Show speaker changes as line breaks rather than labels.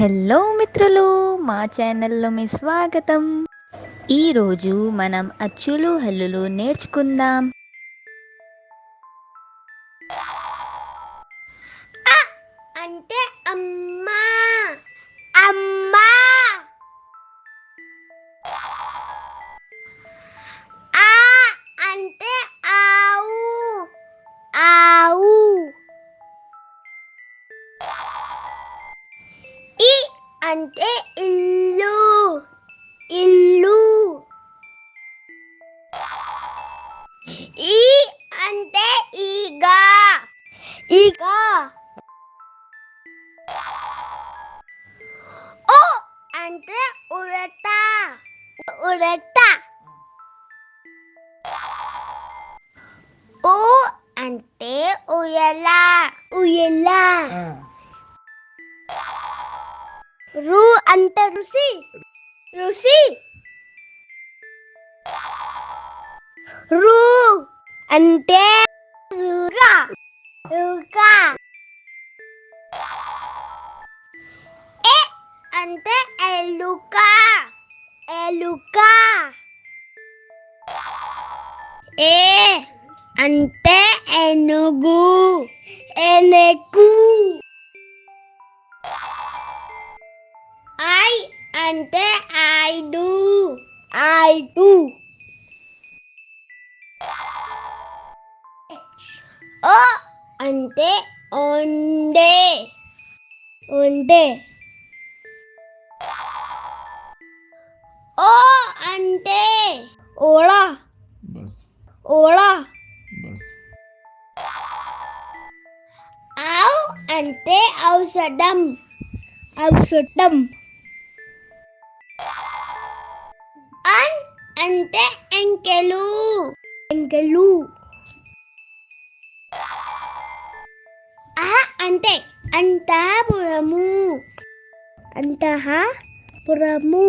Hello మిత్రులు, మా ఛానల్లో మీ స్వాగతం. ఈరోజు మనం అచ్చులు హల్లులు నేర్చుకుందాం.
అ అంటే అమ్మా అమ్మా. ఆ అంటే ఆవు ఆవు. ఇ అంటే ఇల్లు ఇల్లు. ఈ అంటే ఈగ ఈగ. ఓ అంటే ఉడత ఉడత. ఊ అంటే ఉయ్యాల ఉయ్యాల. రు అంటే ఋషి ఋషి. రు అంటే రుగ రుగ. ఎ అంటే ఎలుక ఎలుక. ఏ అంటే ఏనుగు ఏనుగు. ఐ అంటే ఐదు ఐదు. ఓ అంటే ఒండె ఒండె. ఓ అంటే ఓళ ఓళ. ఔ అంటే ఔషధం ఔషధం. అన్ అంటే ఎంకెలు ఎంకెలు. అహ అంటే అంతఃపురము అంతఃపురము.